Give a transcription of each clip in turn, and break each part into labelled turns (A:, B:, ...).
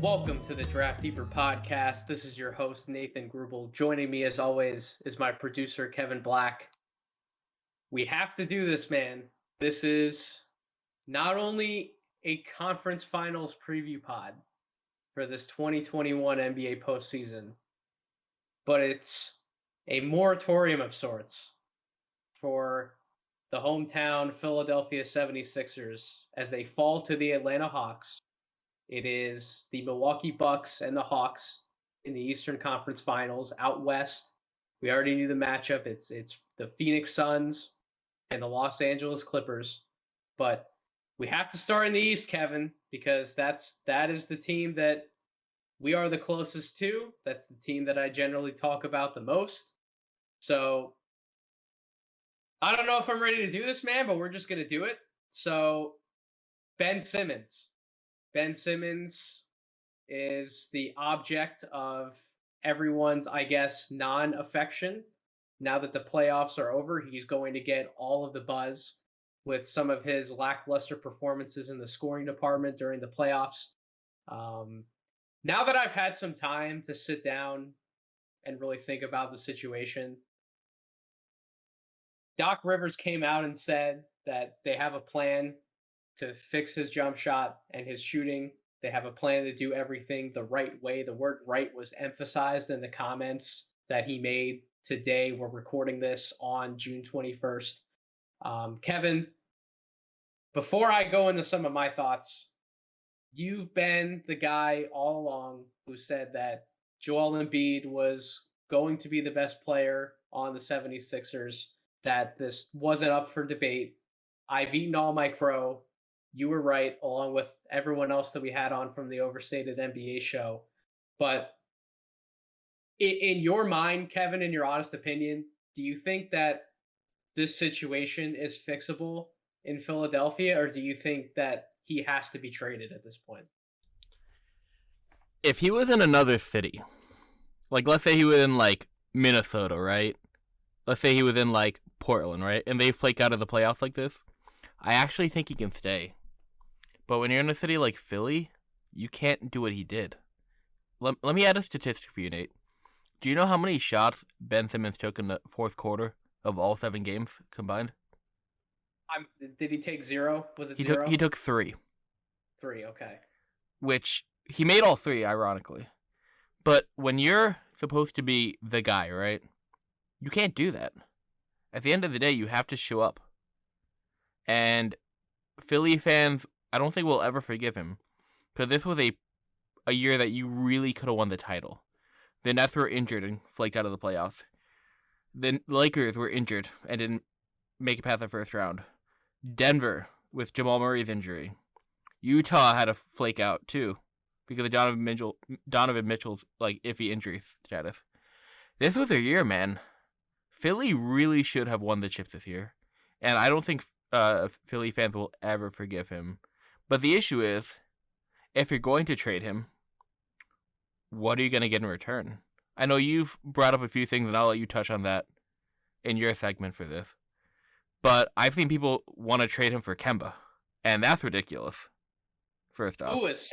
A: Welcome to the Draft Deeper podcast. This is your host, Nathan Grubel. Joining me, as always, is my producer, Kevin Black. We have to do this, man. This is not only a conference finals preview pod for this 2021 NBA postseason, but it's a moratorium of sorts for the hometown Philadelphia 76ers as they fall to the Atlanta Hawks. It is the Milwaukee Bucks and the Hawks in the Eastern Conference Finals out west. We already knew the matchup. It's the Phoenix Suns and the Los Angeles Clippers. But we have to start in the East, Kevin, because that is the team that we are the closest to. That's the team that I generally talk about the most. So I don't know if I'm ready to do this, man, but we're just going to do it. So Ben Simmons. Ben Simmons is the object of everyone's, I guess, non-affection. Now that the playoffs are over, he's going to get all of the buzz with some of his lackluster performances in the scoring department during the playoffs. Now that I've had some time to sit down and really think about the situation, Doc Rivers came out and said that they have a plan to fix his jump shot and his shooting. They have a plan to do everything the right way. The word right was emphasized in the comments that he made today. We're recording this on June 21st. Kevin, before I go into some of my thoughts, you've been the guy all along who said that Joel Embiid was going to be the best player on the 76ers, that this wasn't up for debate. I've eaten all my crow. You were right, along with everyone else that we had on from the Overstated NBA show. But in your mind, Kevin, in your honest opinion, do you think that this situation is fixable in Philadelphia, or do you think that he has to be traded at this point?
B: If he was in another city, like let's say he was in like Minnesota, right? Let's say he was in like Portland, right? And they flake out of the playoffs like this, I actually think he can stay. But when you're in a city like Philly, you can't do what he did. Let me add a statistic for you, Nate. Do you know how many shots Ben Simmons took in the fourth quarter of all 7 games combined?
A: Did he take 0? Was it
B: He
A: 0?
B: He took 3.
A: 3, okay.
B: Which, he made all 3, ironically. But when you're supposed to be the guy, right? You can't do that. At the end of the day, you have to show up. And Philly fans, I don't think we'll ever forgive him, because this was a year that you really could have won the title. The Nets were injured and flaked out of the playoffs. The Lakers were injured and didn't make it past the first round. Denver, with Jamal Murray's injury. Utah had a flake out, too, because of Donovan Mitchell's like iffy injury status. This was a year, man. Philly really should have won the chip this year, and I don't think Philly fans will ever forgive him. But the issue is, if you're going to trade him, what are you going to get in return? I know you've brought up a few things, and I'll let you touch on that in your segment for this. But I've seen people want to trade him for Kemba, and that's ridiculous. First off,
A: Who has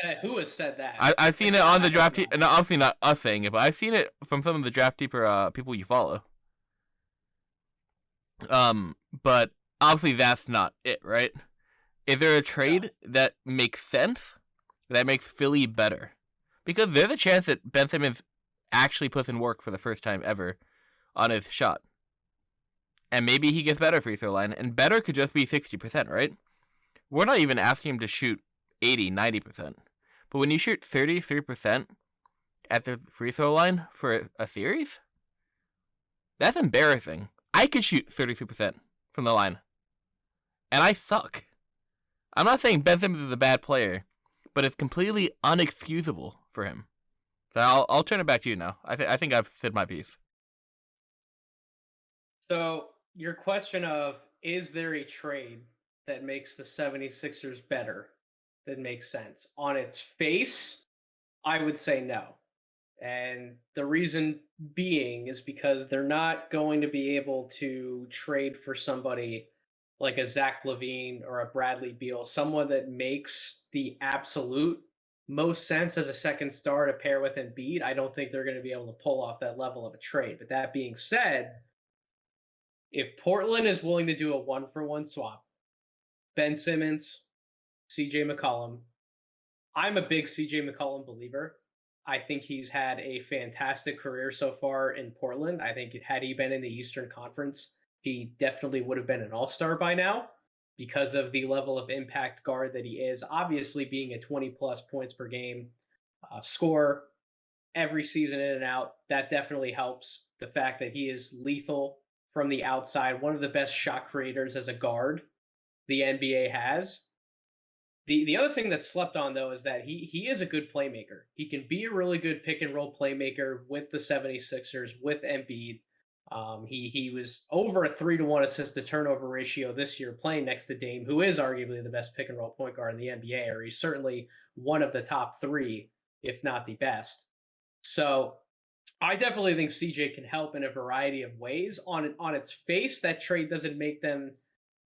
A: said that?
B: I've seen it on the draft. No, obviously not us saying it, but I've seen it from some of the Draft Deeper people you follow. But obviously that's not it, right? Is there a trade that makes sense, that makes Philly better? Because there's a chance that Ben Simmons actually puts in work for the first time ever on his shot. And maybe he gets better free throw line, and better could just be 60%, right? We're not even asking him to shoot 80, 90%. But when you shoot 33% at the free throw line for a series, that's embarrassing. I could shoot 33% from the line, and I suck. I'm not saying Ben Simmons is a bad player, but it's completely unexcusable for him. So I'll turn it back to you now. I think I've said my piece.
A: So your question of, is there a trade that makes the 76ers better, that makes sense? On its face, I would say no. And the reason being is because they're not going to be able to trade for somebody like a Zach LaVine or a Bradley Beal, someone that makes the absolute most sense as a second star to pair with Embiid. I don't think they're going to be able to pull off that level of a trade. But that being said, if Portland is willing to do a 1-for-1 swap, Ben Simmons, CJ McCollum, I'm a big CJ McCollum believer. I think he's had a fantastic career so far in Portland. I think had he been in the Eastern Conference, he definitely would have been an all-star by now because of the level of impact guard that he is. Obviously, being a 20 plus points per game scorer every season in and out, that definitely helps. The fact that he is lethal from the outside, one of the best shot creators as a guard the NBA has. The other thing that's slept on though is that he is a good playmaker. He can be a really good pick and roll playmaker with the 76ers, with Embiid. He was over a 3-to-1 assist to turnover ratio this year playing next to Dame, who is arguably the best pick and roll point guard in the NBA, or he's certainly one of the top three, if not the best. So I definitely think CJ can help in a variety of ways. On its face, that trade doesn't make them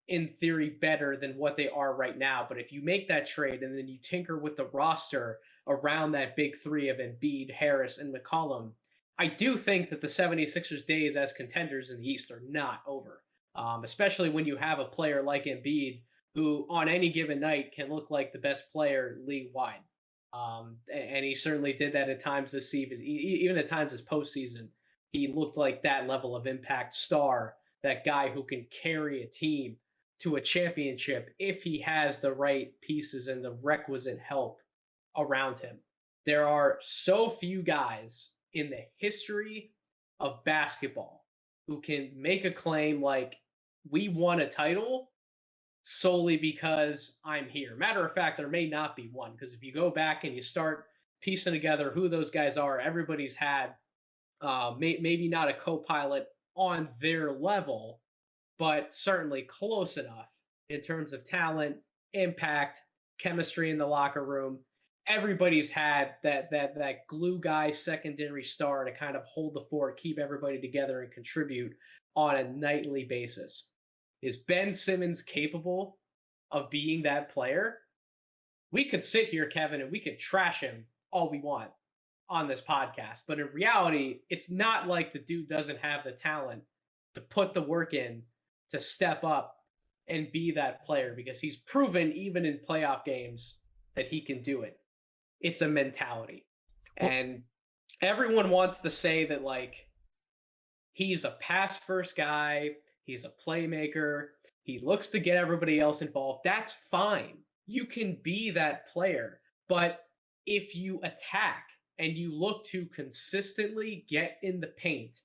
A: in theory better than what they are right now. But if you make that trade and then you tinker with the roster around that big three of Embiid, Harris, and McCollum, I do think that the 76ers days as contenders in the East are not over. Especially when you have a player like Embiid who on any given night can look like the best player league wide. And he certainly did that at times this season, even at times this postseason. He looked like that level of impact star, that guy who can carry a team to a championship if he has the right pieces and the requisite help around him. There are so few guys in the history of basketball who can make a claim like, we won a title solely because I'm here. Matter of fact, there may not be one, because if you go back and you start piecing together who those guys are, everybody's had maybe not a co-pilot on their level, but certainly close enough in terms of talent, impact, chemistry in the locker room. Everybody's had that glue guy secondary star to kind of hold the fort, keep everybody together, and contribute on a nightly basis. Is Ben Simmons capable of being that player? We could sit here, Kevin, and we could trash him all we want on this podcast. But in reality, it's not like the dude doesn't have the talent to put the work in to step up and be that player, because he's proven even in playoff games that he can do it. It's a mentality. And everyone wants to say that, like, he's a pass first guy, he's a playmaker, he looks to get everybody else involved. That's fine. You can be that player. But if you attack and you look to consistently get in the paint,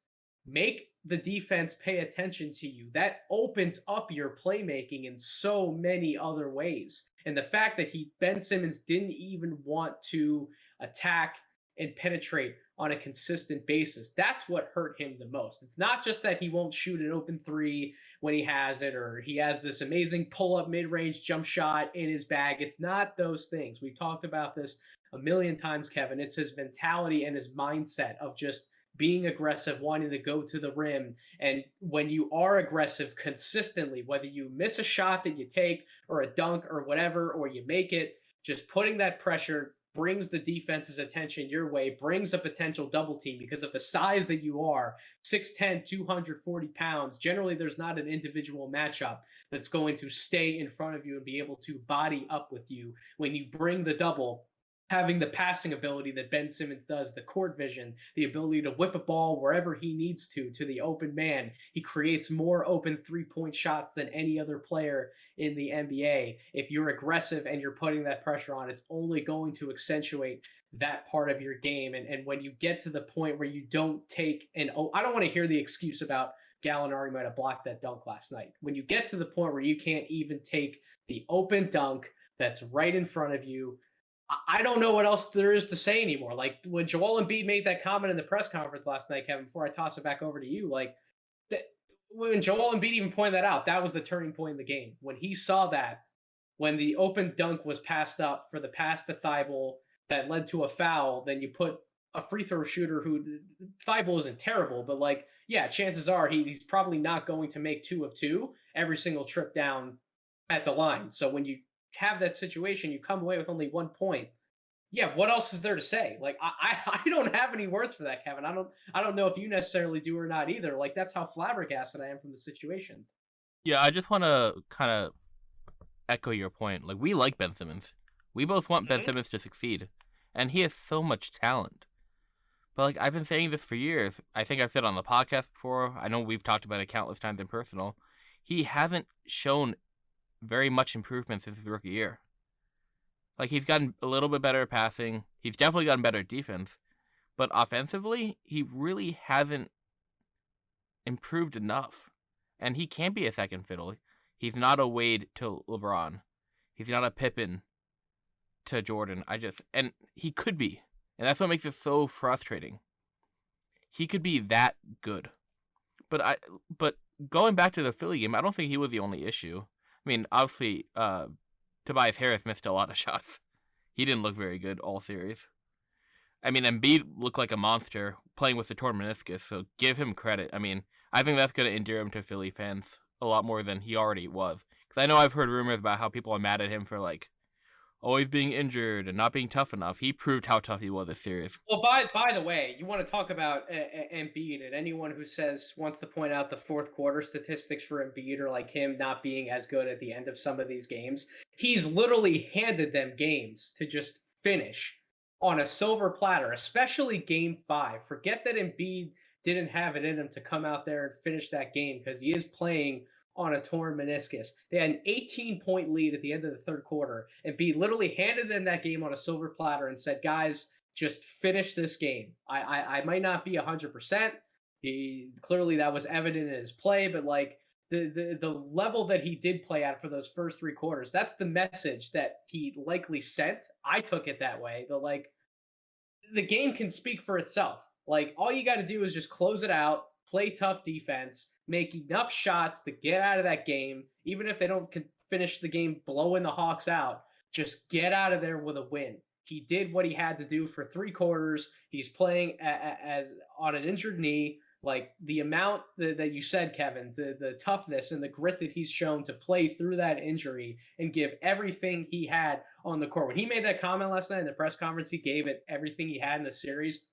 A: make the defense pay attention to you, that opens up your playmaking in so many other ways. And the fact that Ben Simmons didn't even want to attack and penetrate on a consistent basis, that's what hurt him the most. It's not just that he won't shoot an open three when he has it, or he has this amazing pull-up mid-range jump shot in his bag. It's not those things. We've talked about this a million times, Kevin. It's his mentality and his mindset of just being aggressive, wanting to go to the rim. And when you are aggressive consistently, whether you miss a shot that you take or a dunk or whatever, or you make it, just putting that pressure brings the defense's attention your way, brings a potential double team because of the size that you are, 6'10", 240 pounds. Generally, there's not an individual matchup that's going to stay in front of you and be able to body up with you. When you bring the double, having the passing ability that Ben Simmons does, the court vision, the ability to whip a ball wherever he needs to the open man. He creates more open three-point shots than any other player in the NBA. If you're aggressive and you're putting that pressure on, it's only going to accentuate that part of your game. And when you get to the point where you don't take I don't want to hear the excuse about Gallinari might have blocked that dunk last night. When you get to the point where you can't even take the open dunk that's right in front of you, I don't know what else there is to say anymore. Like when Joel Embiid made that comment in the press conference last night, Kevin, before I toss it back over to you, like when Joel Embiid even pointed that out, that was the turning point in the game. When he saw that, when the open dunk was passed up for the pass to Thibault that led to a foul, then you put a free throw shooter who Thibault isn't terrible, but like, yeah, chances are he's probably not going to make 2 of 2 every single trip down at the line. So when you have that situation, you come away with only 1 point. Yeah, what else is there to say? Like I don't have any words for that, Kevin. I don't know if you necessarily do or not either. Like that's how flabbergasted I am from the situation.
B: Yeah, I just want to kind of echo your point. Like, we like Ben Simmons. We both want Ben
A: Mhm.
B: Simmons to succeed, and he has so much talent. But like, I've been saying this for years. I think I've said on the podcast before. I know we've talked about it countless times in personal. He hasn't shown very much improvement since his rookie year. Like, he's gotten a little bit better at passing. He's definitely gotten better at defense. But offensively, he really hasn't improved enough. And he can't be a second fiddle. He's not a Wade to LeBron. He's not a Pippen to Jordan. And he could be. And that's what makes it so frustrating. He could be that good. But going back to the Philly game, I don't think he was the only issue. I mean, obviously, Tobias Harris missed a lot of shots. He didn't look very good all series. I mean, Embiid looked like a monster playing with the torn meniscus, so give him credit. I mean, I think that's going to endear him to Philly fans a lot more than he already was. Because I know I've heard rumors about how people are mad at him for, like, always being injured and not being tough enough. He proved how tough he was this series.
A: Well, by the way, you want to talk about Embiid, and anyone who wants to point out the fourth quarter statistics for Embiid or like him not being as good at the end of some of these games, he's literally handed them games to just finish on a silver platter, especially Game 5. Forget that Embiid didn't have it in him to come out there and finish that game because he is playing on a torn meniscus. They had an 18-point lead at the end of the third quarter, and B literally handed them that game on a silver platter and said, "Guys, just finish this game. I might not be 100%. He clearly that was evident in his play, but like the level that he did play at for those first three quarters, that's the message that he likely sent. I took it that way. The game can speak for itself. Like all you got to do is just close it out, play tough defense, make enough shots to get out of that game, even if they don't finish the game blowing the Hawks out. Just get out of there with a win. He did what he had to do for three quarters. He's playing as on an injured knee. Like the amount that you said, Kevin, the toughness and the grit that he's shown to play through that injury and give everything he had on the court. When he made that comment last night in the press conference, he gave it everything he had in the series.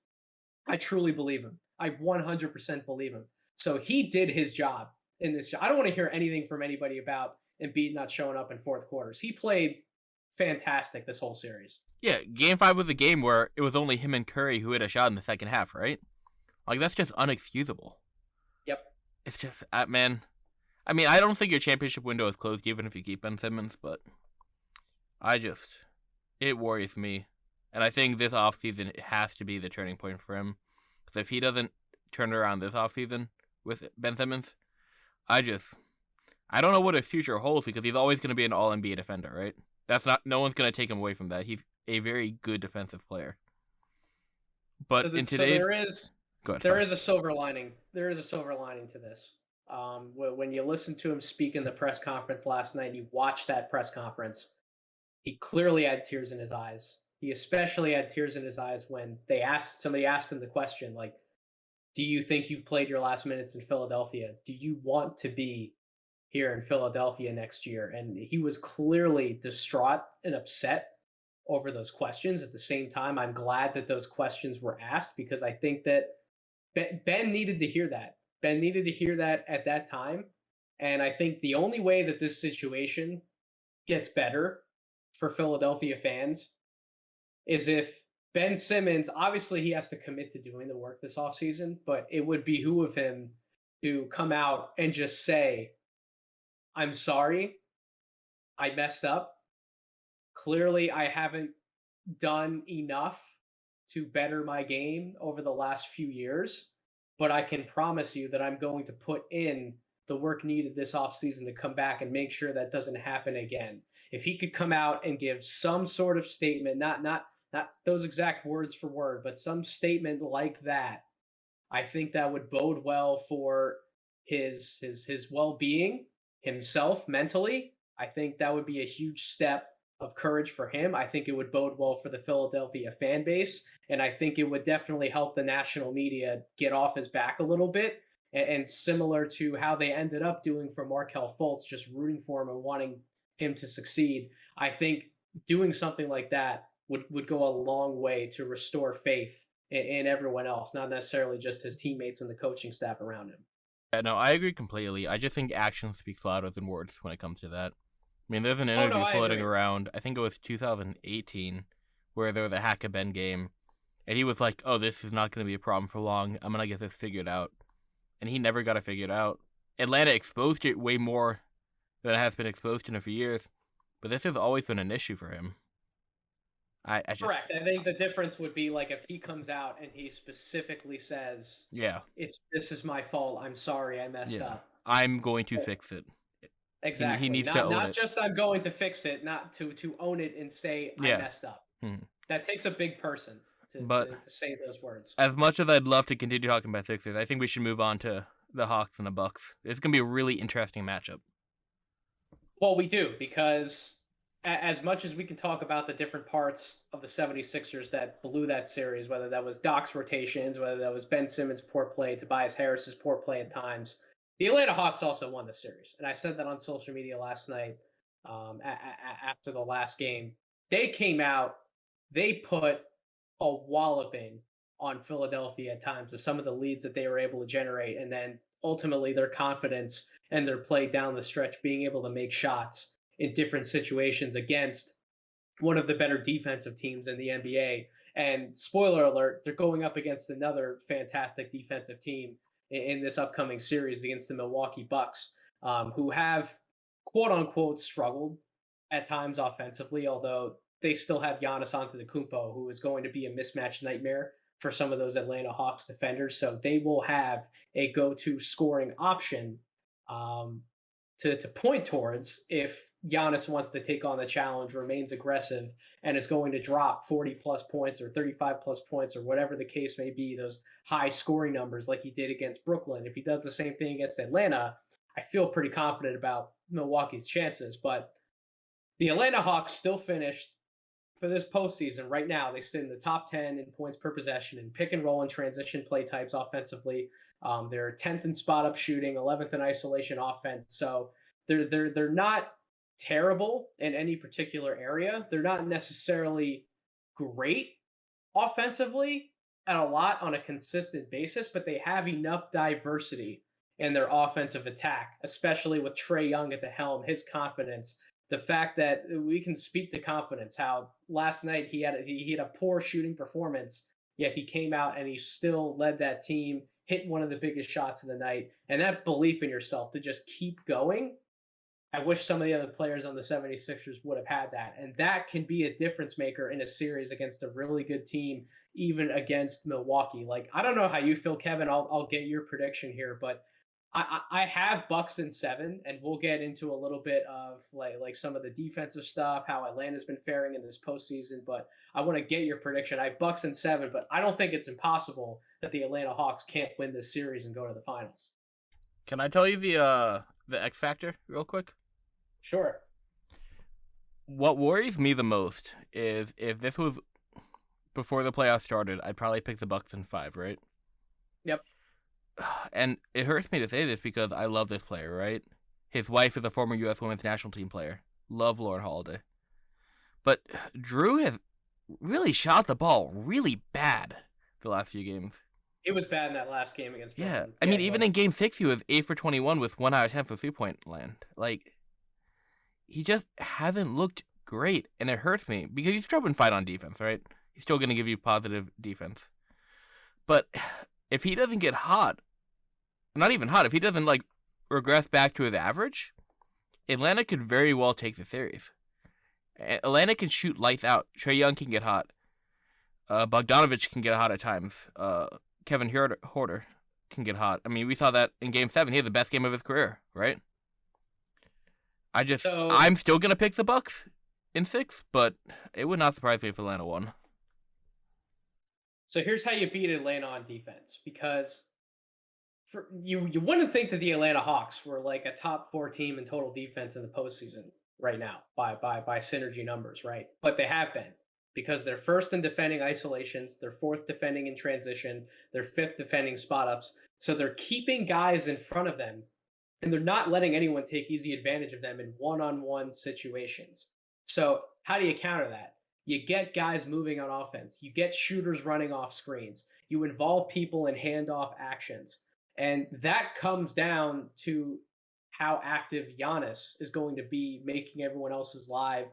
A: I truly believe him. I 100% believe him. So he did his job in this. I don't want to hear anything from anybody about Embiid not showing up in fourth quarters. He played fantastic this whole series.
B: Yeah, Game 5 was a game where it was only him and Curry who hit a shot in the second half, right? Like, that's just unexcusable.
A: Yep.
B: It's just, man. I mean, I don't think your championship window is closed even if you keep Ben Simmons, but it worries me. And I think this offseason has to be the turning point for him. Because if he doesn't turn around this offseason with Ben Simmons, I don't know what his future holds because he's always going to be an all-NBA defender, right? No one's going to take him away from that. He's a very good defensive player. But in today's...
A: There is a silver lining. There is a silver lining to this. When you listen to him speak in the press conference last night, you watch that press conference, he clearly had tears in his eyes. He especially had tears in his eyes when somebody asked him the question, like, do you think you've played your last minutes in Philadelphia? Do you want to be here in Philadelphia next year? And he was clearly distraught and upset over those questions. At the same time, I'm glad that those questions were asked because I think that Ben needed to hear that. Ben needed to hear that at that time. And I think the only way that this situation gets better for Philadelphia fans is if Ben Simmons, obviously he has to commit to doing the work this offseason, but it would behoove him to come out and just say, I'm sorry, I messed up. Clearly, I haven't done enough to better my game over the last few years, but I can promise you that I'm going to put in the work needed this offseason to come back and make sure that doesn't happen again. If he could come out and give some sort of statement, not those exact words for word, but some statement like that, I think that would bode well for his well-being, himself mentally. I think that would be a huge step of courage for him. I think it would bode well for the Philadelphia fan base, and I think it would definitely help the national media get off his back a little bit. And similar to how they ended up doing for Markelle Fultz, just rooting for him and wanting him to succeed, I think doing something like that would go a long way to restore faith in everyone else, not necessarily just his teammates and the coaching staff around him.
B: Yeah, no, I agree completely. I just think action speaks louder than words when it comes to that. I mean, there's an
A: Oh no,
B: interview
A: I
B: floating
A: agree.
B: around, I think it was 2018, where there was a Hack a Ben game, and he was like, oh, this is not going to be a problem for long. I'm going to get this figured out. And he never got it figured out. Atlanta exposed it way more than it has been exposed in a few years, but this has always been an issue for him. I just,
A: Correct. I think the difference would be like if he comes out and he specifically says,
B: yeah,
A: this is my fault. I'm sorry, I messed
B: yeah.
A: up."
B: I'm going to fix it. He
A: Exactly.
B: needs to own
A: Not
B: it.
A: just I'm going to fix it, not to own it and say I
B: Yeah.
A: messed up.
B: Hmm.
A: That takes a big person
B: But
A: to say those words.
B: as much as I'd love to continue talking about Sixers, I think we should move on to the Hawks and the Bucks. It's gonna be a really interesting matchup.
A: Well, we do, because as much as we can talk about the different parts of the 76ers that blew that series, whether that was Doc's rotations, whether that was Ben Simmons' poor play, Tobias Harris's poor play at times, the Atlanta Hawks also won the series. And I said that on social media last night after the last game. They came out, they put a walloping on Philadelphia at times with some of the leads that they were able to generate. And then ultimately their confidence and their play down the stretch, being able to make shots in different situations against one of the better defensive teams in the NBA. And spoiler alert, they're going up against another fantastic defensive team in this upcoming series against the Milwaukee Bucks, who have quote unquote struggled at times offensively, although they still have Giannis Antetokounmpo, who is going to be a mismatch nightmare for some of those Atlanta Hawks defenders. So they will have a go-to scoring option um, to point towards if Giannis wants to take on the challenge, remains aggressive, and is going to drop 40 plus points or 35 plus points or whatever the case may be, those high scoring numbers like he did against Brooklyn. If he does the same thing against Atlanta, I feel pretty confident about Milwaukee's chances. But the Atlanta Hawks still finished for this postseason right now. They sit in the top 10 in points per possession in pick and roll and transition play types offensively. They're 10th in spot up shooting, 11th in isolation offense. So they're not terrible in any particular area. They're not necessarily great offensively at a lot on a consistent basis, but they have enough diversity in their offensive attack, especially with Trae Young at the helm, his confidence, the fact that we can speak to confidence. How last night he had a poor shooting performance, yet he came out and he still led that team, hit one of the biggest shots of the night, and that belief in yourself to just keep going. I wish some of the other players on the 76ers would have had that. And that can be a difference maker in a series against a really good team, even against Milwaukee. Like, I don't know how you feel, Kevin. I'll get your prediction here, but I have Bucks in 7, and we'll get into a little bit of like some of the defensive stuff, how Atlanta's been faring in this postseason. But I want to get your prediction. I have Bucks in 7, but I don't think it's impossible that the Atlanta Hawks can't win this series and go to the finals.
B: Can I tell you the X factor real quick?
A: Sure.
B: What worries me the most is if this was before the playoffs started, I'd probably pick the Bucks in 5, right?
A: Yep.
B: And it hurts me to say this because I love this player, right? His wife is a former U.S. Women's National Team player. Love Lauren Holiday. But Drew has really shot the ball really bad the last few games.
A: It was bad in that last game against Brooklyn.
B: Yeah, I mean, even in Game 6, he was 8 for 21 with 1 out of 10 for 3-point land. Like, he just hasn't looked great, and it hurts me because he's still been fine on defense, right? He's still going to give you positive defense. But if he doesn't get hot, not even hot, if he doesn't, like, regress back to his average, Atlanta could very well take the series. Atlanta can shoot lights out. Trae Young can get hot. Bogdanovich can get hot at times. Kevin Huerter can get hot. I mean, we saw that in Game 7. He had the best game of his career, right? I'm still going to pick the Bucks in 6, but it would not surprise me if Atlanta won.
A: So here's how you beat Atlanta on defense, because you wouldn't think that the Atlanta Hawks were like a top 4 team in total defense in the postseason right now by synergy numbers, right? But they have been, because they're first in defending isolations, they're 4th defending in transition, they're 5th defending spot ups. So they're keeping guys in front of them, and they're not letting anyone take easy advantage of them in one-on-one situations. So how do you counter that? You get guys moving on offense. You get shooters running off screens. You involve people in handoff actions. And that comes down to how active Giannis is going to be, making everyone else's lives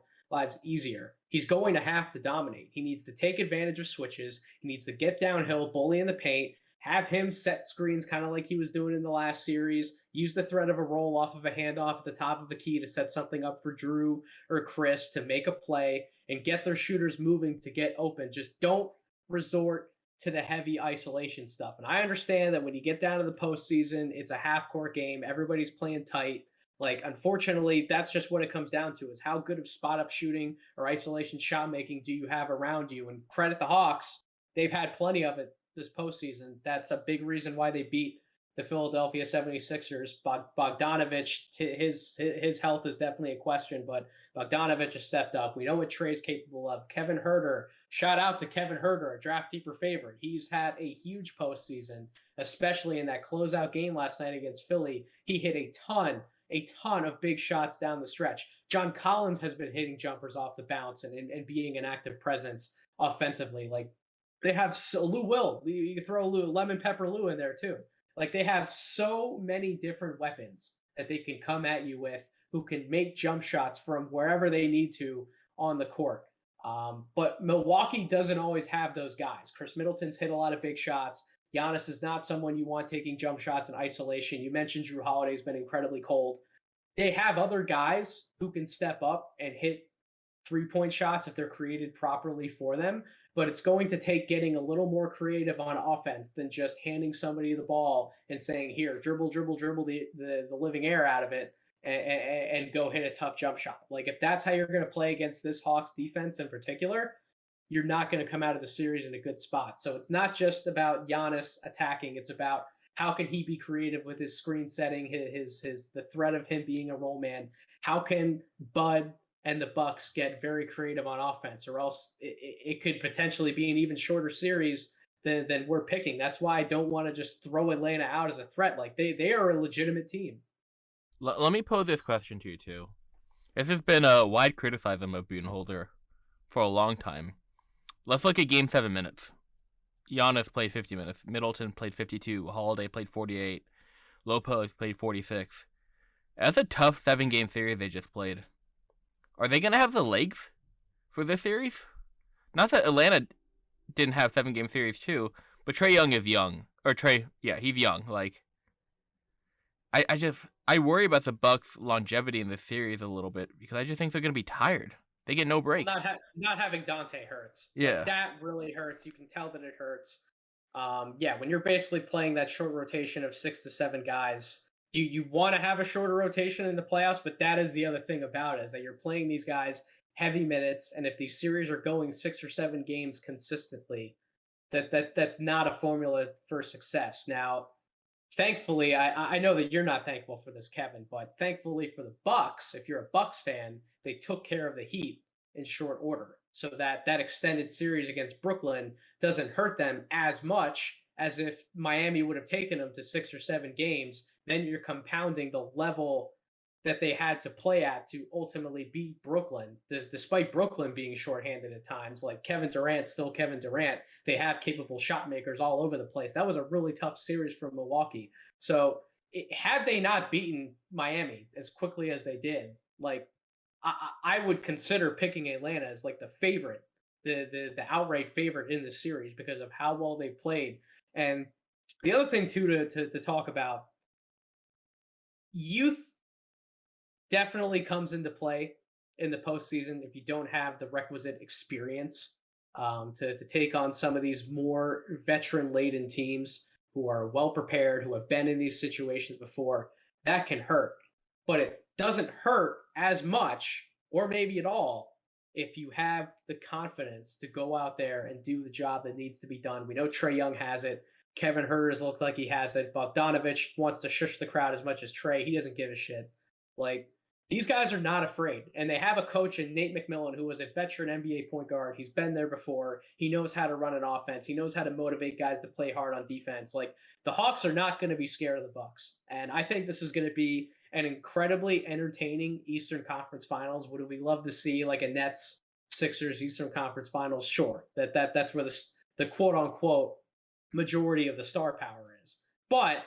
A: easier. He's going to have to dominate. He needs to take advantage of switches. He needs to get downhill, bully in the paint, have him set screens kind of like he was doing in the last series, use the threat of a roll off of a handoff at the top of the key to set something up for Drew or Chris to make a play and get their shooters moving to get open. Just don't resort to the heavy isolation stuff. And I understand that when you get down to the postseason, it's a half court game, everybody's playing tight. Like, unfortunately, that's just what it comes down to, is how good of spot up shooting or isolation shot making do you have around you? And credit the Hawks, they've had plenty of it this postseason. That's a big reason why they beat the Philadelphia 76ers. Bogdanovich, his health is definitely a question, but Bogdanovich has stepped up. We know what Trey's capable of. Kevin Huerter, shout out to Kevin Huerter, a draft deeper favorite. He's had a huge postseason, especially in that closeout game last night against Philly. He hit a ton of big shots down the stretch. John Collins has been hitting jumpers off the bounce and being an active presence offensively. Like, they have Lou Will. You can throw Lemon Pepper Lou in there too. Like, they have so many different weapons that they can come at you with, who can make jump shots from wherever they need to on the court. But Milwaukee doesn't always have those guys. Chris Middleton's hit a lot of big shots. Giannis is not someone you want taking jump shots in isolation. You mentioned Drew Holiday's been incredibly cold. They have other guys who can step up and hit 3-point shots if they're created properly for them, but it's going to take getting a little more creative on offense than just handing somebody the ball and saying, here, dribble the living air out of it and go hit a tough jump shot. Like, if that's how you're going to play against this Hawks defense in particular, you're not going to come out of the series in a good spot. So it's not just about Giannis attacking. It's about how can he be creative with his screen setting, the threat of him being a roll man. How can Bud and the Bucks get very creative on offense, or else it could potentially be an even shorter series than we're picking. That's why I don't want to just throw Atlanta out as a threat. Like, they are a legitimate team.
B: Let me pose this question to you, too. This has been a wide criticism of Budenholzer for a long time. Let's look at Game 7 minutes. Giannis played 50 minutes. Middleton played 52. Holiday played 48. Lopez played 46. That's a tough 7-game series they just played. Are they going to have the legs for this series? Not that Atlanta didn't have 7-game series too, but Trae Young is young. He's young. Like, I worry about the Bucks' longevity in this series a little bit, because I just think they're going to be tired. They get no break.
A: Not having Dante hurts.
B: Yeah.
A: That really hurts. You can tell that it hurts. When you're basically playing that short rotation of 6 to 7 guys, you want to have a shorter rotation in the playoffs, but that is the other thing about it, is that you're playing these guys heavy minutes, and if these series are going 6 or 7 games consistently, that's not a formula for success. Now, thankfully, I know that you're not thankful for this, Kevin, but thankfully for the Bucks, if you're a Bucks fan, they took care of the Heat in short order, so that extended series against Brooklyn doesn't hurt them as much as if Miami would have taken them to 6 or 7 games. Then you're compounding the level that they had to play at to ultimately beat Brooklyn, despite Brooklyn being shorthanded at times. Like, Kevin Durant's still Kevin Durant. They have capable shot makers all over the place. That was a really tough series for Milwaukee. So had they not beaten Miami as quickly as they did, like, I would consider picking Atlanta as like the favorite, the outright favorite in this series, because of how well they've played. And the other thing too to talk about, youth definitely comes into play in the postseason if you don't have the requisite experience to take on some of these more veteran-laden teams who are well prepared, who have been in these situations before. That can hurt, but it doesn't hurt as much, or maybe at all, if you have the confidence to go out there and do the job that needs to be done. We know Trae Young has it. Kevin Huerter looks like he has it. Bogdanovich wants to shush the crowd as much as Trae. He doesn't give a shit. Like, these guys are not afraid, and they have a coach in Nate McMillan, who was a veteran NBA point guard. He's been there before. He knows how to run an offense. He knows how to motivate guys to play hard on defense. Like, the Hawks are not going to be scared of the Bucks, and I think this is going to be an incredibly entertaining Eastern Conference Finals. Would we love to see like a Nets Sixers Eastern Conference Finals, sure, that's where the quote unquote majority of the star power is. But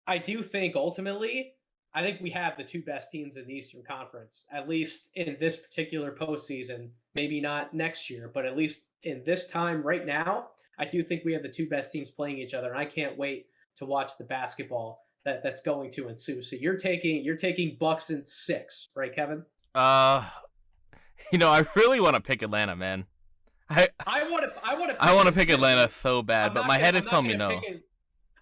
A: I do think ultimately, I think we have the two best teams in the Eastern Conference, at least in this particular postseason. Maybe not next year, but at least in this time right now, I do think we have the two best teams playing each other, and I can't wait to watch the basketball that's going to ensue. So you're taking Bucks in 6, right, Kevin?
B: I really want to pick Atlanta, man. I want to pick Atlanta so bad, but my head is telling me no.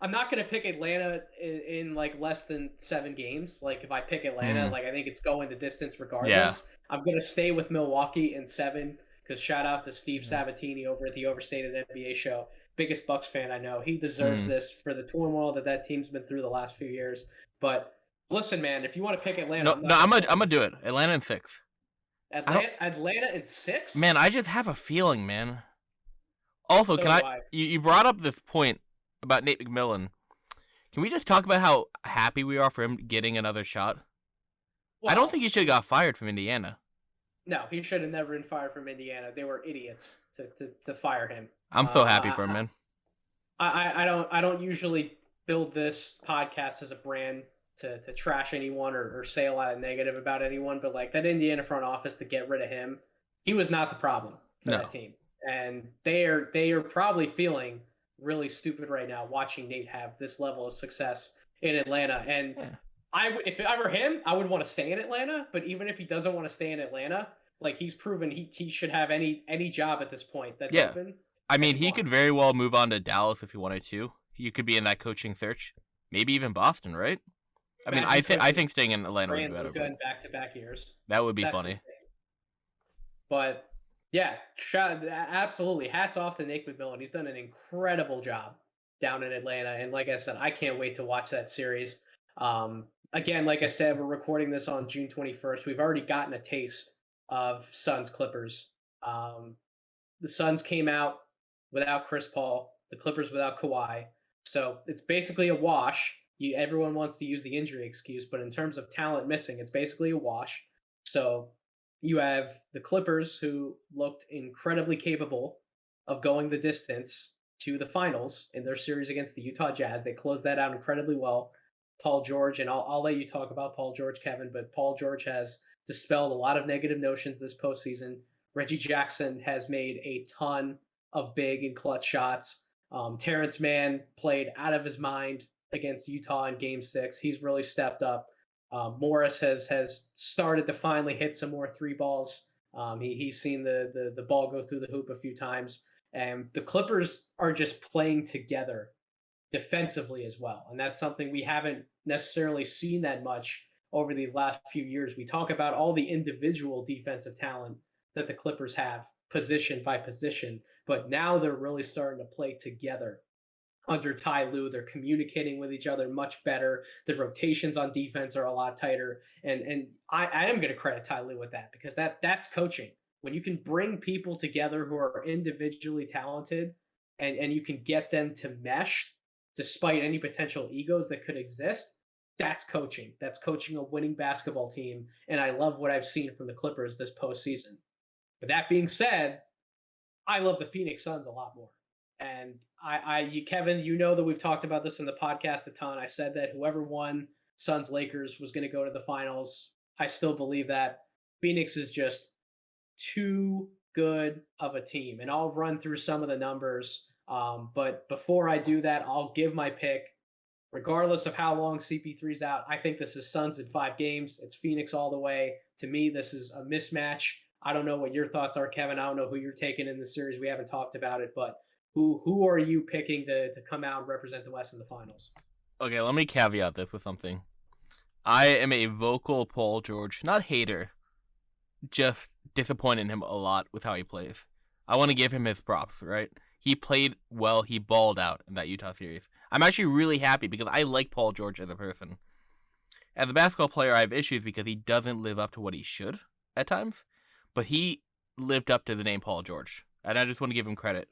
A: I'm not going to pick Atlanta in like less than 7 games. Like if I pick Atlanta, like I think it's going the distance regardless. Yeah. I'm going to stay with Milwaukee in 7 because shout out to Steve Sabatini over at the Overstated NBA show. Biggest Bucks fan I know. He deserves this for the turmoil that team's been through the last few years. But listen, man, if you want to pick Atlanta,
B: I'm gonna do it. Atlanta in 6.
A: Atlanta in 6?
B: Man, I just have a feeling, man. Also, you brought up this point about Nate McMillan. Can we just talk about how happy we are for him getting another shot? Well, I don't think he should have got fired from Indiana.
A: No, he should have never been fired from Indiana. They were idiots to fire him.
B: I'm so happy for him, man.
A: I don't usually build this podcast as a brand to trash anyone or say a lot of negative about anyone, but like that Indiana front office to get rid of him, he was not the problem for that team. And they are probably feeling really stupid right now watching Nate have this level of success in Atlanta. And if I were him, I would want to stay in Atlanta. But even if he doesn't want to stay in Atlanta, like he's proven he should have any job at this point that's open.
B: I mean, he could very well move on to Dallas if he wanted to. You could be in that coaching search. Maybe even Boston, right? I mean, I think staying in Atlanta would be better.
A: Good back-to-back years.
B: That would be funny.
A: Insane. But yeah, absolutely. Hats off to Nate McMillan. He's done an incredible job down in Atlanta, and like I said, I can't wait to watch that series. Again, like I said, we're recording this on June 21st. We've already gotten a taste of Suns Clippers. The Suns came out without Chris Paul, the Clippers without Kawhi. So it's basically a wash. Everyone wants to use the injury excuse, but in terms of talent missing, it's basically a wash. So you have the Clippers, who looked incredibly capable of going the distance to the finals in their series against the Utah Jazz. They closed that out incredibly well. Paul George, and I'll let you talk about Paul George, Kevin, but Paul George has dispelled a lot of negative notions this postseason. Reggie Jackson has made a ton of big and clutch shots. Terrence Mann played out of his mind against Utah in Game 6. He's really stepped up. Morris has started to finally hit some more 3 balls. He's seen the ball go through the hoop a few times. And the Clippers are just playing together defensively as well. And that's something we haven't necessarily seen that much over these last few years. We talk about all the individual defensive talent that the Clippers have position by position, but now they're really starting to play together. Under Ty Lue, they're communicating with each other much better. The rotations on defense are a lot tighter. And I am going to credit Ty Lue with that, because that's coaching. When you can bring people together who are individually talented and you can get them to mesh despite any potential egos that could exist, that's coaching. That's coaching a winning basketball team. And I love what I've seen from the Clippers this postseason. But that being said, I love the Phoenix Suns a lot more. And Kevin, you know that we've talked about this in the podcast a ton. I said that whoever won Suns Lakers was going to go to the finals. I still believe that. Phoenix is just too good of a team. And I'll run through some of the numbers. But before I do that, I'll give my pick. Regardless of how long CP3's out, I think this is Suns in 5 games. It's Phoenix all the way. To me, this is a mismatch. I don't know what your thoughts are, Kevin. I don't know who you're taking in the series. We haven't talked about it, but who are you picking to come out and represent the West in the finals?
B: Okay, let me caveat this with something. I am a vocal Paul George, not hater, just disappointed in him a lot with how he plays. I want to give him his props, right? He played well. He balled out in that Utah series. I'm actually really happy because I like Paul George as a person. As a basketball player, I have issues because he doesn't live up to what he should at times, but he lived up to the name Paul George, and I just want to give him credit.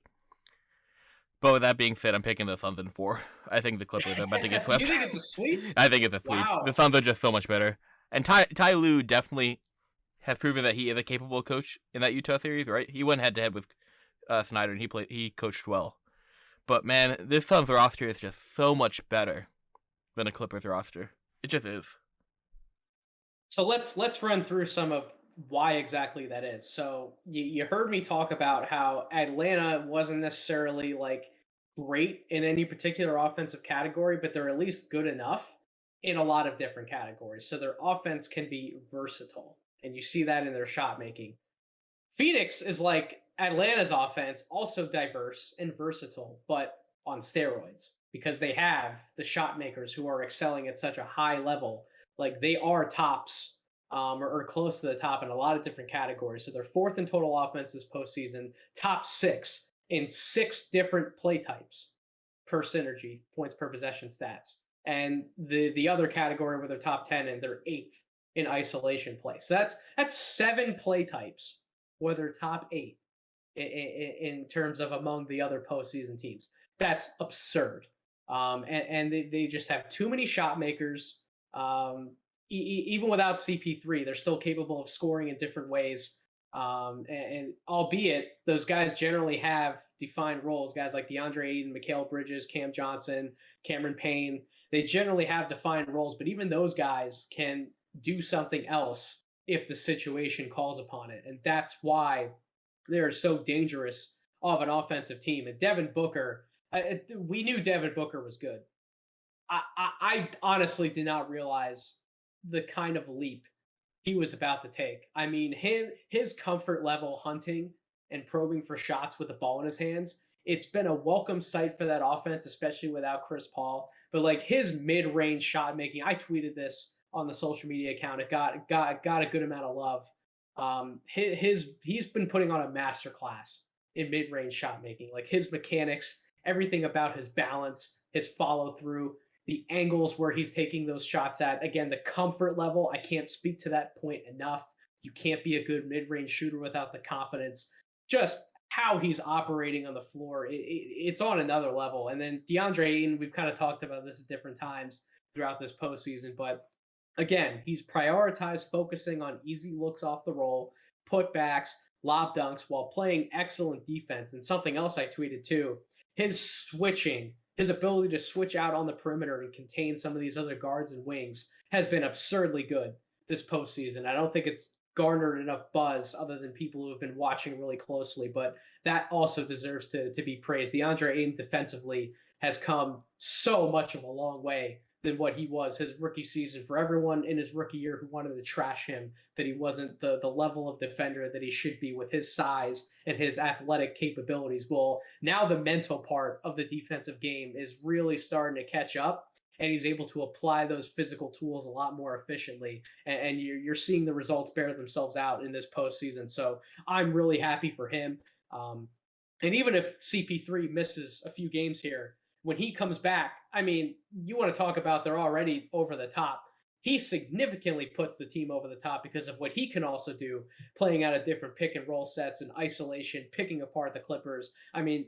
B: But with that being said, I'm picking the Suns in 4. I think the Clippers are about to get swept.
A: You think it's a sweep?
B: I think it's a sweep.
A: Wow.
B: The Suns are just so much better. And Ty Lue definitely, has proven that he is a capable coach in that Utah series, right? He went head to head with Snyder, and he coached well. But man, this Suns roster is just so much better than a Clippers roster. It just is.
A: So let's run through some of why exactly that is. So you heard me talk about how Atlanta wasn't necessarily like great in any particular offensive category, but they're at least good enough in a lot of different categories. So their offense can be versatile, and you see that in their shot making. Phoenix is like Atlanta's offense, also diverse and versatile, but on steroids because they have the shot makers who are excelling at such a high level. Like they are tops or close to the top in a lot of different categories. So they're fourth in total offense this postseason, top 6 in 6 different play types per synergy, points per possession stats. And the other category where they're top 10 and they're 8th in isolation play. So that's 7 play types where they're top 8 in terms of among the other postseason teams. That's absurd. And they just have too many shot makers. Even without CP3, they're still capable of scoring in different ways. And albeit those guys generally have defined roles, guys like DeAndre Ayton, Mikal Bridges, Cam Johnson, Cameron Payne, they generally have defined roles, but even those guys can do something else if the situation calls upon it. And that's why they're so dangerous of an offensive team. And Devin Booker, we knew Devin Booker was good. I honestly did not realize the kind of leap he was about to take. I mean, his comfort level hunting and probing for shots with the ball in his hands, it's been a welcome sight for that offense, especially without Chris Paul. But like his mid-range shot making, I tweeted this on the social media account. It got a good amount of love. He's been putting on a masterclass in mid-range shot making. Like his mechanics, everything about his balance, his follow through, the angles where he's taking those shots at. Again, the comfort level, I can't speak to that point enough. You can't be a good mid-range shooter without the confidence. Just how he's operating on the floor, it's on another level. And then DeAndre Ayton, we've kind of talked about this at different times throughout this postseason, but again, he's prioritized focusing on easy looks off the roll, putbacks, lob dunks while playing excellent defense. And something else I tweeted too, his switching, his ability to switch out on the perimeter and contain some of these other guards and wings has been absurdly good this postseason. I don't think it's garnered enough buzz other than people who have been watching really closely, but that also deserves to be praised. DeAndre Ayton defensively has come so much of a long way than what he was his rookie season. For everyone in his rookie year who wanted to trash him, that he wasn't the level of defender that he should be with his size and his athletic capabilities. Well, now the mental part of the defensive game is really starting to catch up, and he's able to apply those physical tools a lot more efficiently. And you're seeing the results bear themselves out in this postseason. So I'm really happy for him. And even if CP3 misses a few games here, when he comes back, I mean, you want to talk about they're already over the top. He significantly puts the team over the top because of what he can also do, playing out of different pick and roll sets and isolation, picking apart the Clippers. I mean,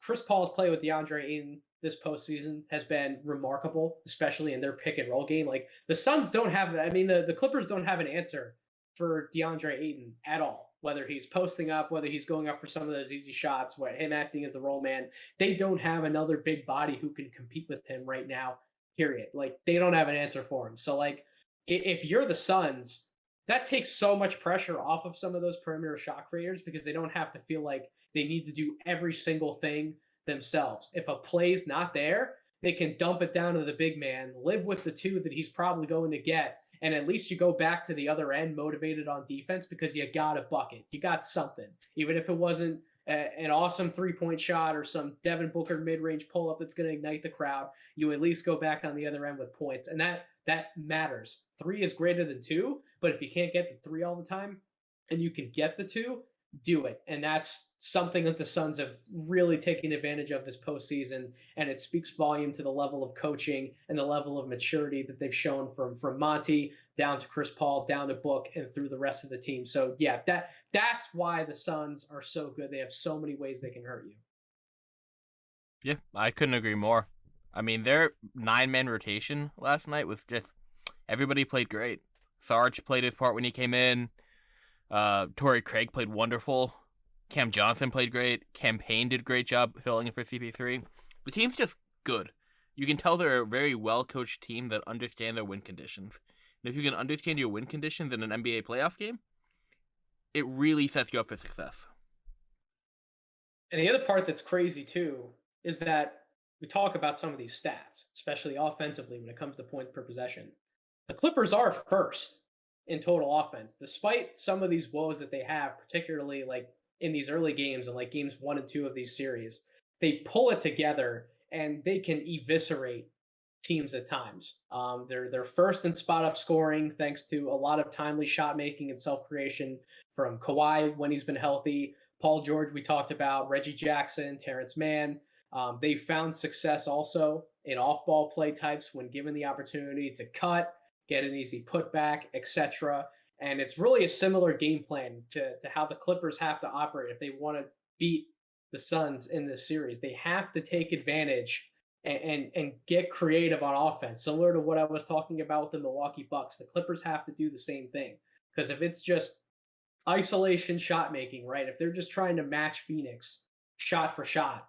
A: Chris Paul's play with DeAndre Ayton this postseason has been remarkable, especially in their pick and roll game. Like the Suns don't have, I mean, the Clippers don't have an answer for DeAndre Ayton at all. Whether he's posting up, whether he's going up for some of those easy shots, him acting as the roll man, they don't have another big body who can compete with him right now, period. Like, they don't have an answer for him. So, like, if you're the Suns, that takes so much pressure off of some of those perimeter shot creators because they don't have to feel like they need to do every single thing themselves. If a play's not there, they can dump it down to the big man, live with the 2 that he's probably going to get, and at least you go back to the other end motivated on defense because you got a bucket. You got something. Even if it wasn't an awesome three-point shot or some Devin Booker mid-range pull-up that's going to ignite the crowd, you at least go back on the other end with points. And that matters. 3 is greater than 2, but if you can't get the 3 all the time and you can get the 2, do it. And that's something that the Suns have really taken advantage of this postseason. And it speaks volume to the level of coaching and the level of maturity that they've shown from Monty down to Chris Paul, down to Book, and through the rest of the team. So yeah, that's why the Suns are so good. They have so many ways they can hurt you.
B: Yeah, I couldn't agree more. I mean, their 9-man rotation last night was just, everybody played great. Sarge played his part when he came in. Torrey Craig played wonderful. Cam Johnson played great. Cam Payne did a great job filling in for CP3. The team's just good. You can tell they're a very well-coached team that understand their win conditions. And if you can understand your win conditions in an NBA playoff game, it really sets you up for success.
A: And the other part that's crazy too is that we talk about some of these stats, especially offensively when it comes to points per possession. The Clippers are first in total offense, despite some of these woes that they have, particularly like in these early games and like games 1 and 2 of these series. They pull it together and they can eviscerate teams at times. They're first in spot up scoring thanks to a lot of timely shot making and self creation from Kawhi when he's been healthy. Paul George, we talked about, Reggie Jackson, Terrence Mann. They found success also in off ball play types when given the opportunity to cut, get an easy putback, etc. And it's really a similar game plan to how the Clippers have to operate if they want to beat the Suns in this series. They have to take advantage and get creative on offense, similar to what I was talking about with the Milwaukee Bucks. The Clippers have to do the same thing, because if it's just isolation shot making, right? If they're just trying to match Phoenix shot for shot,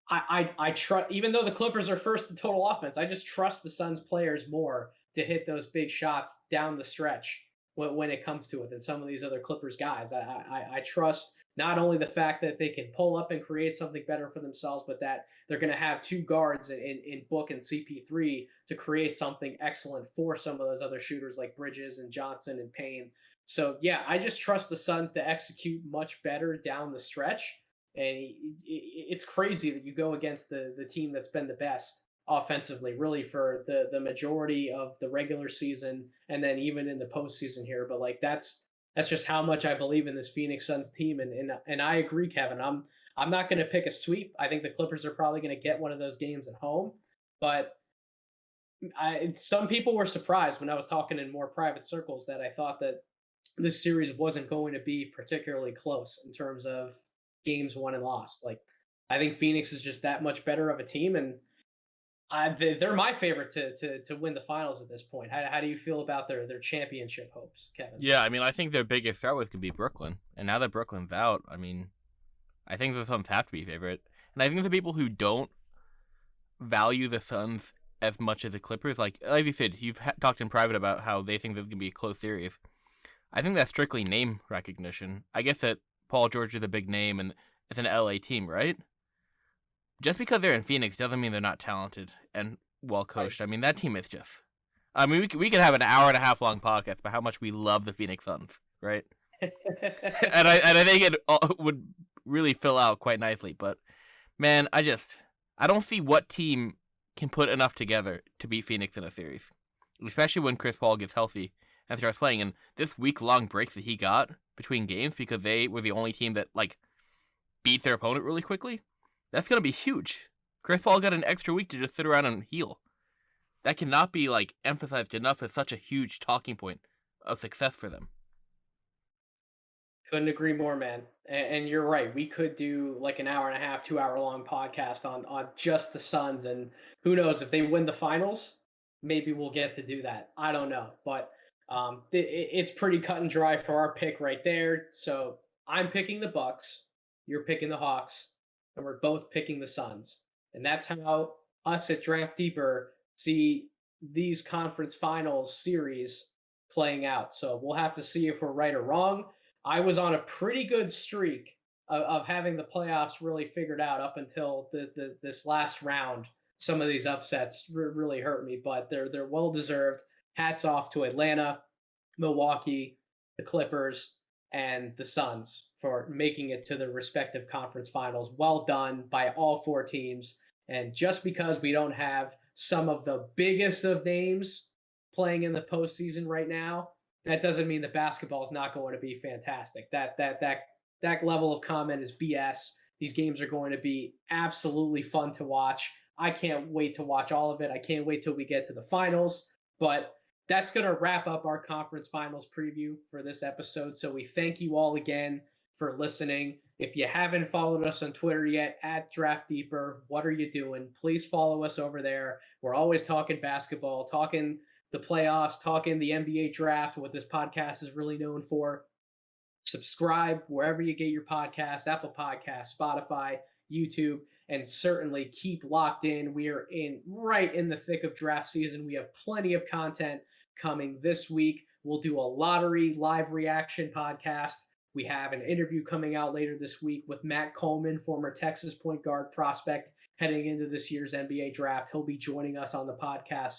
A: I trust, even though the Clippers are first in total offense, I just trust the Suns players more to hit those big shots down the stretch when it comes to it than some of these other Clippers guys. I trust not only the fact that they can pull up and create something better for themselves, but that they're going to have two guards in Book and CP3 to create something excellent for some of those other shooters like Bridges and Johnson and Payne. So, yeah, I just trust the Suns to execute much better down the stretch. And it's crazy that you go against the team that's been the best offensively, really, for the majority of the regular season and then even in the postseason here. But, like, that's just how much I believe in this Phoenix Suns team. And I agree, Kevin. I'm not going to pick a sweep. I think the Clippers are probably going to get one of those games at home. But some people were surprised when I was talking in more private circles that I thought that this series wasn't going to be particularly close in terms of games won and lost. Like, I think Phoenix is just that much better of a team, and they're my favorite to win the finals at this point. How do you feel about their championship hopes, Kevin?
B: Yeah, I mean, I think their biggest threat was could be Brooklyn, and now that Brooklyn's out, I mean, I think the Suns have to be favorite, and I think the people who don't value the Suns as much as the Clippers, like you said, you've talked in private about how they think there's gonna be a close series. I think that's strictly name recognition. I guess that Paul George is a big name and it's an LA team, right? Just because they're in Phoenix doesn't mean they're not talented and well coached. I mean, that team is just. I mean, we could have an hour and a half long podcast about how much we love the Phoenix Suns, right? and I think it would really fill out quite nicely. But man, I don't see what team can put enough together to beat Phoenix in a series, especially when Chris Paul gets healthy and starts playing. And this week-long break that he got between games because they were the only team that like beat their opponent really quickly, that's gonna be huge. Chris Paul got an extra week to just sit around and heal. That cannot be like emphasized enough as such a huge talking point of success for them.
A: Couldn't agree more, man. And you're right. We could do like an hour and a half, 2 hour long podcast on just the Suns, and who knows if they win the finals, maybe we'll get to do that. I don't know, but it's pretty cut and dry for our pick right there. So I'm picking the Bucks, you're picking the Hawks, and we're both picking the Suns. And that's how us at Draft Deeper see these conference finals series playing out. So we'll have to see if we're right or wrong. I was on a pretty good streak of having the playoffs really figured out up until this last round. Some of these upsets really hurt me, but they're well deserved. Hats off to Atlanta, Milwaukee, the Clippers, and the Suns for making it to the respective conference finals. Well done by all four teams. And just because we don't have some of the biggest of names playing in the postseason right now, that doesn't mean that basketball is not going to be fantastic. That level of comment is BS. These games are going to be absolutely fun to watch. I can't wait to watch all of it. I can't wait till we get to the finals. But that's going to wrap up our conference finals preview for this episode. So we thank you all again for listening. If you haven't followed us on Twitter yet, at Draft Deeper, what are you doing? Please follow us over there. We're always talking basketball, talking the playoffs, talking the NBA draft, what this podcast is really known for. Subscribe wherever you get your podcast, Apple Podcasts, Spotify, YouTube, and certainly keep locked in. We are right in the thick of draft season. We have plenty of content coming this week. We'll do a lottery live reaction podcast. We have an interview coming out later this week with Matt Coleman, former Texas point guard prospect, heading into this year's NBA draft. He'll be joining us on the podcast.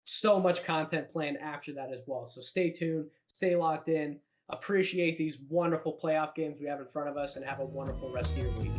A: So much content planned after that as well. So stay tuned, stay locked in. Appreciate these wonderful playoff games we have in front of us, and have a wonderful rest of your week.